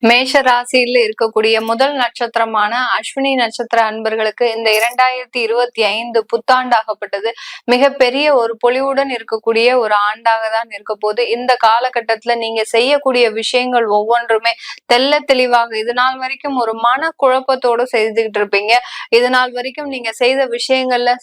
மேஷ ராசியில் இருக்கக்கூடிய முதல் நட்சத்திரமான அஸ்வினி நட்சத்திர அன்பர்களுக்கு இந்த 2025 புத்தாண்டாகப்பட்டது மிகப்பெரிய ஒரு பொலிவுடன் இருக்கக்கூடிய ஒரு ஆண்டாக தான் இருக்க போது. இந்த காலகட்டத்துல நீங்க செய்யக்கூடிய விஷயங்கள் ஒவ்வொன்றுமே தெள்ள தெளிவாக இது நாள் வரைக்கும் ஒரு மன குழப்பத்தோடு செய்துகிட்டு இருப்பீங்க. இது நாள் வரைக்கும் நீங்க செய்த விஷயங்கள்ல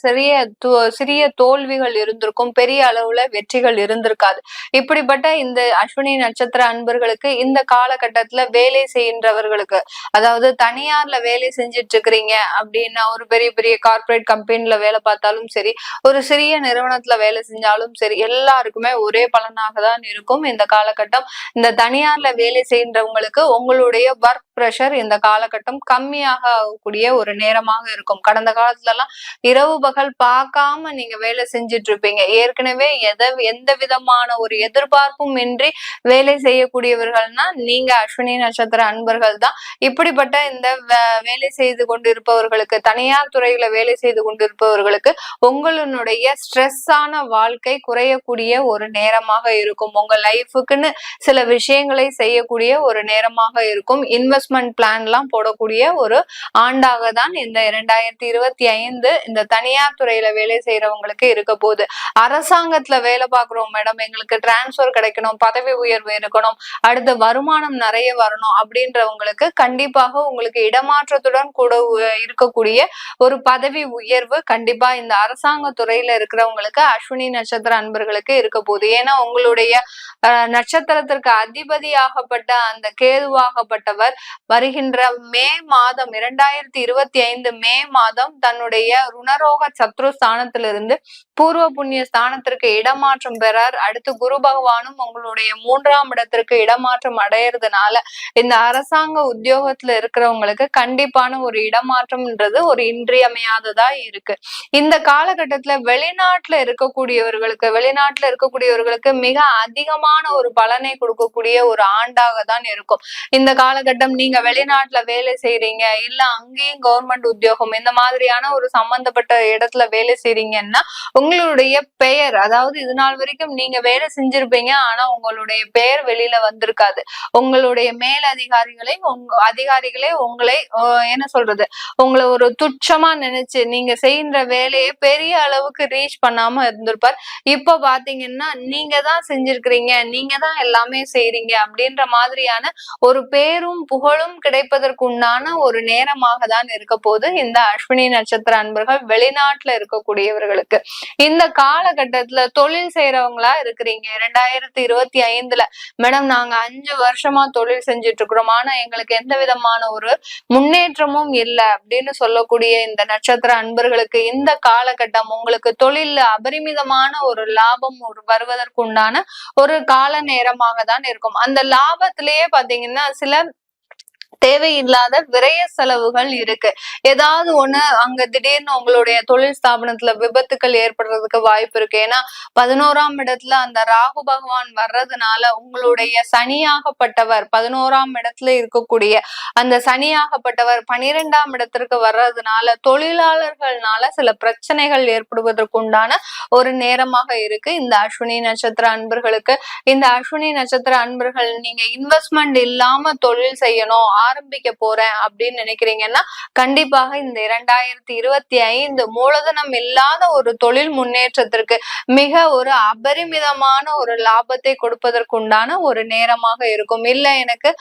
சிறிய தோல்விகள் இருந்திருக்கும், பெரிய அளவுல வெற்றிகள் இருந்திருக்காது. இப்படிப்பட்ட இந்த அஸ்வினி நட்சத்திர அன்பர்களுக்கு இந்த காலகட்டத்துல வேலை செய்கின்றவர்களுக்கு, அதாவது தனியார்ல வேலை செஞ்சிட்டு இருக்கிறீங்க அப்படின்னா, ஒரு பெரிய பெரிய கார்பரேட் கம்பெனில வேலை பார்த்தாலும் சரி, ஒரு சிறிய நிறுவனத்துல வேலை செஞ்சாலும் சரி, எல்லாருக்குமே ஒரே பலனாக தான் இருக்கும் இந்த காலகட்டம். இந்த தனியார்ல வேலை செய்கின்றவங்களுக்கு உங்களுடைய ஒர்க் பிரஷர் இந்த காலகட்டம் கம்மியாக ஆகக்கூடிய ஒரு நேரமாக இருக்கும். கடந்த காலத்துல எல்லாம் இரவு பகல் பார்க்காம நீங்க வேலை செஞ்சிட்டு இருப்பீங்க. ஏற்கனவே எந்த விதமான ஒரு எதிர்பார்ப்பும் இன்றி வேலை செய்யக்கூடியவர்கள்னா நீங்க அஸ்வினி நட்சத்திர அன்பர்கள் தான். இப்படிப்பட்ட இந்த வேலை செய்து கொண்டிருப்பவர்களுக்கு, தனியார் துறையில வேலை செய்து கொண்டிருப்பவர்களுக்கு உங்களுடைய ஸ்ட்ரெஸ்ஸான வாழ்க்கை குறையக்கூடிய ஒரு நேரமாக இருக்கும். உங்க லைஃபுக்குன்னு சில விஷயங்களை செய்யக்கூடிய ஒரு நேரமாக இருக்கும். இன்வெஸ்ட்மெண்ட் பிளான் எல்லாம் போடக்கூடிய ஒரு ஆண்டாக தான் இந்த 2025 இந்த தனியார் துறையில வேலை செய்யறவங்களுக்கு இருக்க போகுது. அரசாங்கத்துல வேலை பார்க்கிறோம் மேடம், எங்களுக்கு டிரான்ஸ்பர் கிடைக்கணும், பதவி உயர்வு இருக்கணும், அடுத்த வருமானம் நிறைய வரணும் அப்படின்றவங்களுக்கு கண்டிப்பாக உங்களுக்கு இடமாற்றத்துடன் கூட இருக்கக்கூடிய ஒரு பதவி உயர்வு கண்டிப்பா இந்த அரசாங்க துறையில இருக்கிறவங்களுக்கு அஸ்வினி நட்சத்திர அன்பர்களுக்கு இருக்க போகுது. ஏன்னா உங்களுடைய நட்சத்திரத்திற்கு அதிபதியாகப்பட்ட அந்த கேதுவாகப்பட்டவர் வருகின்ற மே மாதம் 2025 மே மாதம் தன்னுடைய ருணரோக சத்ரு ஸ்தானத்திலிருந்து பூர்வ புண்ணிய ஸ்தானத்திற்கு இடமாற்றம் பெறார். அடுத்து குரு பகவானும் உங்களுடைய 3ஆம் இடத்திற்கு இடமாற்றம் அடையிறதுனால இந்த அரசாங்க உத்தியோகத்துல இருக்கிறவங்களுக்கு கண்டிப்பான ஒரு இடமாற்றம்ன்றது ஒரு இன்றியமையாததா இருக்கு. இந்த காலகட்டத்துல வெளிநாட்டுல இருக்கக்கூடியவர்களுக்கு மிக அதிகமான ஒரு பலனை கொடுக்கக்கூடிய ஒரு ஆண்டாக தான் இருக்கும் இந்த காலகட்டம். நீங்க வெளிநாட்டுல வேலை செய்யறீங்க, இல்ல அங்கேயும் கவர்மெண்ட் உத்தியோகம் இந்த மாதிரியான ஒரு சம்பந்தப்பட்ட இடத்துல வேலை செய்றீங்கன்னா உங்களுடைய பெயர், அதாவது இது நாள் வரைக்கும் நீங்க வேலை செஞ்சிருப்பீங்க, ஆனா உங்களுடைய பெயர் வெளியில வந்திருக்காது. உங்களுடைய மேல் அதிகாரிகளே உங்களை என்ன சொல்றது, உங்களை ஒரு துச்சமா நினைச்சு நீங்க செய்கின்ற வேலையை பெரிய அளவுக்கு ரீச் பண்ணாம இருந்திருப்பார். இப்ப பாத்தீங்கன்னா நீங்க தான் செஞ்சிருக்கிறீங்க, நீங்க தான் எல்லாமே செய்றீங்க அப்படின்ற மாதிரியான ஒரு பேரும் புகழும் கிடைப்பதற்கு உண்டான ஒரு நேரமாக தான் இருக்க போது இந்த அஸ்வினி நட்சத்திர அன்பர்கள் வெளிநாட்டுல இருக்கக்கூடியவர்களுக்கு. இந்த காலகட்டத்துல தொழில் செய்யறவங்களா இருக்கிறீங்க, 2025 மேடம் நாங்க 5 வருஷமா தொழில் செஞ்சுட்டு இருக்கிறோம், ஆனா எங்களுக்கு எந்த விதமான ஒரு முன்னேற்றமும் இல்லை அப்படின்னு சொல்லக்கூடிய இந்த நட்சத்திர அன்பர்களுக்கு இந்த காலகட்டம் உங்களுக்கு தொழில்ல அபரிமிதமான ஒரு லாபம் வருவதற்குண்டான ஒரு கால நேரமாக தான் இருக்கும். அந்த லாபத்திலேயே பாத்தீங்கன்னா சில தேவையில்லாத விரய செலவுகள் இருக்கு. ஏதாவது ஒண்ணு அங்க திடீர்னு உங்களுடைய தொழில் ஸ்தாபனத்துல விபத்துக்கள் ஏற்படுறதுக்கு வாய்ப்பு இருக்கு. ஏன்னா 11ஆம் இடத்துல அந்த ராகு பகவான் வர்றதுனால உங்களுடைய சனியாகப்பட்டவர் 11ஆம் இடத்துல இருக்கக்கூடிய அந்த சனியாகப்பட்டவர் 12ஆம் இடத்திற்கு வர்றதுனால தொழிலாளர்கள்னால சில பிரச்சனைகள் ஏற்படுவதற்கு உண்டான ஒரு நேரமாக இருக்கு இந்த அஸ்வினி நட்சத்திர அன்பர்களுக்கு. இந்த அஸ்வினி நட்சத்திர அன்பர்கள் நீங்க இன்வெஸ்ட்மெண்ட் இல்லாம தொழில் செய்யணும், ஆரம்பிக்க போறேன் அப்படின்னு நினைக்கிறீங்கன்னா கண்டிப்பாக இந்த 2025 மூலதனம் இல்லாத ஒரு தொழில் முன்னேற்றத்திற்கு மிக ஒரு அபரிமிதமான ஒரு லாபத்தை கொடுப்பதற்குண்டான ஒரு நேரமாக இருக்கும். இல்ல எனக்கு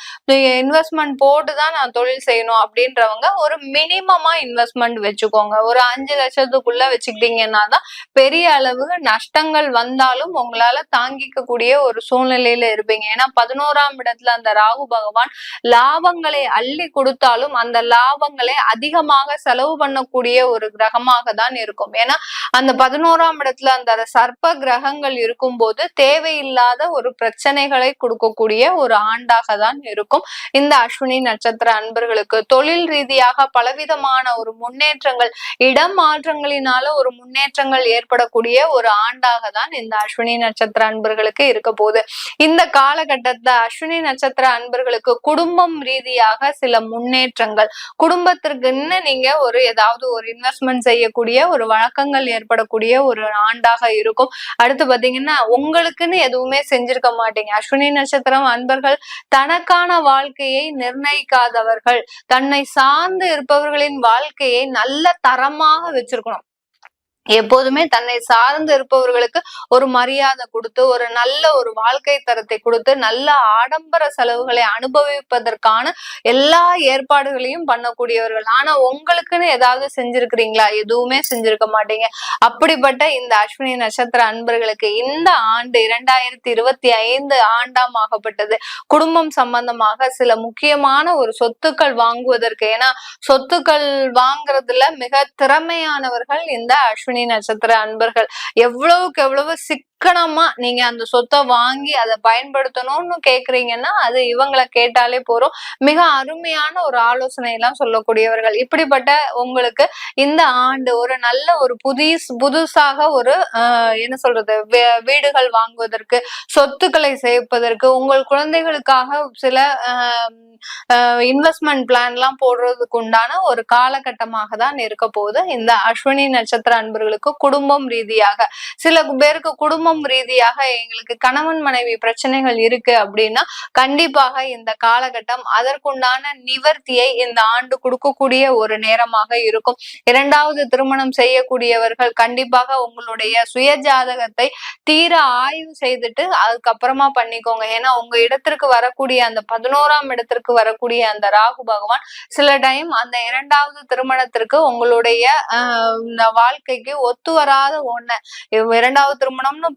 இன்வெஸ்ட்மெண்ட் போட்டுதான் நான் தொழில் செய்யணும் அப்படின்றவங்க ஒரு மினிமமா இன்வெஸ்ட்மெண்ட் வச்சுக்கோங்க. ஒரு 5 லட்சத்துக்குள்ள வச்சுக்கிட்டீங்கன்னா தான் பெரிய அளவு நஷ்டங்கள் வந்தாலும் உங்களால தாங்கிக்க கூடிய ஒரு சூழ்நிலையில இருப்பீங்க. ஏன்னா 11ஆம் இடத்துல அந்த ராகு பகவான் லாபங்களை அள்ளி கொடுத்தாலும் அந்த லாபங்களை அதிகமாக செலவு பண்ணக்கூடிய ஒரு கிரகமாக தான் இருக்கும். ஏன்னா அந்த 11ஆம் இடத்துல அந்த சர்ப்ப கிரகங்கள் இருக்கும் போது தேவையில்லாத ஒரு பிரச்சனைகளை கொடுக்கக்கூடிய ஒரு ஆண்டாக தான் இருக்கும் இந்த அஸ்வினி நட்சத்திர அன்பர்களுக்கு. தொழில் ரீதியாக பலவிதமான ஒரு முன்னேற்றங்கள், இடம் மாற்றங்களினால ஒரு முன்னேற்றங்கள் ஏற்படக்கூடிய ஒரு ஆண்டாக தான் இந்த அஸ்வினி நட்சத்திர அன்பர்களுக்கு இருக்க போகுது. இந்த காலகட்டத்துல அஸ்வினி நட்சத்திர அன்பர்களுக்கு குடும்பம் ரீதியாக ரீதியாக சில முன்னேற்றங்கள், குடும்பத்திற்குன்னு நீங்க ஏதாவது ஒரு இன்வெஸ்ட்மெண்ட் செய்யக்கூடிய ஒரு வழக்கங்கள் ஏற்படக்கூடிய ஒரு ஆண்டாக இருக்கும். அடுத்து பாத்தீங்கன்னா உங்களுக்குன்னு எதுவுமே செஞ்சிருக்க மாட்டீங்க. அஸ்வினி நட்சத்திரம் அன்பர்கள் தனக்கான வாழ்க்கையை நிர்ணயிக்காதவர்கள். தன்னை சார்ந்து இருப்பவர்களின் வாழ்க்கையை நல்ல தரமாக வச்சிருக்கணும். எப்போதுமே தன்னை சார்ந்து இருப்பவர்களுக்கு ஒரு மரியாதை கொடுத்து, ஒரு நல்ல ஒரு வாழ்க்கை தரத்தை கொடுத்து, நல்ல ஆடம்பர செலவுகளை அனுபவிப்பதற்கான எல்லா ஏற்பாடுகளையும் பண்ணக்கூடியவர்கள். ஆனா உங்களுக்குன்னு ஏதாவது செஞ்சிருக்கிறீங்களா? எதுவுமே செஞ்சிருக்க மாட்டீங்க. அப்படிப்பட்ட இந்த அஸ்வினி நட்சத்திர அன்பர்களுக்கு இந்த ஆண்டு 2025 ஆண்டாம் ஆகப்பட்டது குடும்பம் சம்பந்தமாக சில முக்கியமான ஒரு சொத்துக்கள் வாங்குவதற்கு. ஏன்னா சொத்துக்கள் வாங்குறதுல மிக திறமையானவர்கள் இந்த அஸ்வினி நட்சத்திர அன்பர்கள். எவ்வளவுக்கு எவ்வளவு சிக்கனமா நீங்க அந்த சொத்தை வாங்கி அதை பயன்படுத்தணும்னு கேக்குறீங்கன்னா அது இவங்களை கேட்டாலே போறோம். மிக அருமையான ஒரு ஆலோசனை எல்லாம் சொல்லக்கூடியவர்கள். இப்படிப்பட்ட உங்களுக்கு இந்த ஆண்டு ஒரு நல்ல ஒரு புதுசாக ஒரு என்ன சொல்றது, வீடுகள் வாங்குவதற்கு, சொத்துக்களை சேர்ப்பதற்கு, உங்கள் குழந்தைகளுக்காக சில இன்வெஸ்ட்மெண்ட் பிளான் எல்லாம் போடுறதுக்கு உண்டான ஒரு காலகட்டமாக தான் இருக்க போகுது இந்த அஸ்வினி நட்சத்திர அன்பர்களுக்கு. குடும்பம் ரீதியாக சில பேருக்கு குடும்பம் ரீதியாக எங்களுக்கு கணவன் மனைவி பிரச்சனைகள் இருக்கு அப்படின்னா கண்டிப்பாக இந்த காலகட்டம் அதற்குண்டான நிவர்த்தியை இந்த ஆண்டு கொடுக்கக்கூடிய ஒரு நேரமாக இருக்கும். இரண்டாவது திருமணம் செய்யக்கூடியவர்கள் கண்டிப்பாக உங்களுடைய சுய ஜாதகத்தை தீர ஆய்வு செய்துட்டு அதுக்கப்புறமா பண்ணிக்கோங்க. ஏன்னா உங்க இடத்திற்கு வரக்கூடிய அந்த 11ஆம் இடத்திற்கு வரக்கூடிய அந்த ராகு பகவான் சில டைம் அந்த இரண்டாவது திருமணத்திற்கு உங்களுடைய வாழ்க்கைக்கு ஒத்து வராத ஒண்ணு, இரண்டாவது திருமணம்னு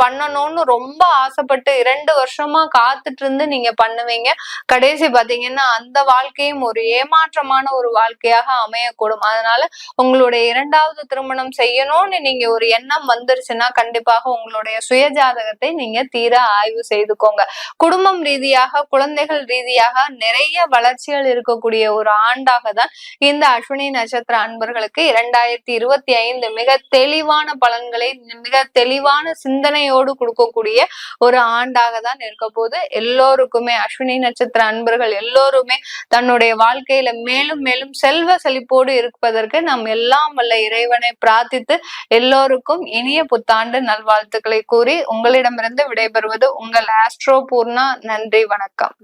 பண்ணணும்னு ரொம்ப ஆசைப்பட்டு 2 வருஷமா காத்துட்டு இருந்து நீங்க பண்ணுவீங்க. கடைசி பாத்தீங்கன்னா அந்த வாழ்க்கையும் ஒரு ஏமாற்றமான ஒரு வாழ்க்கையாக அமையக்கூடும். அதனால உங்களுடைய இரண்டாவது திருமணம் செய்யணும்னு நீங்க ஒரு எண்ணம் வந்துருச்சுன்னா கண்டிப்பாக உங்களுடைய சுய ஜாதகத்தை நீங்க தீர ஆய்வு செய்துக்கோங்க. குடும்பம் ரீதியாக, குழந்தைகள் ரீதியாக நிறைய வளர்ச்சிகள் இருக்கக்கூடிய ஒரு ஆண்டாக தான் இந்த அஸ்வினி நட்சத்திர அன்பர்களுக்கு 2025 மிக தெளிவான பலன்களை, மிக தெளிவான சிந்தனையோடு கொடுக்கக்கூடிய ஒரு ஆண்டாக தான் இருக்க போது. எல்லோருக்குமே அஸ்வினி நட்சத்திர அன்பர்கள் எல்லோருமே தன்னுடைய வாழ்க்கையில மேலும் மேலும் செல்வ செழிப்போடு இருப்பதற்கு நாம் எல்லாம் வல்ல இறைவனை பிரார்த்தித்து எல்லோருக்கும் இனிய புத்தாண்டு நல்வாழ்த்துக்களை கூறி உங்களிடமிருந்து விடைபெறுவது உங்கள் ஆஸ்ட்ரோ பூர்ணா. நன்றி, வணக்கம்.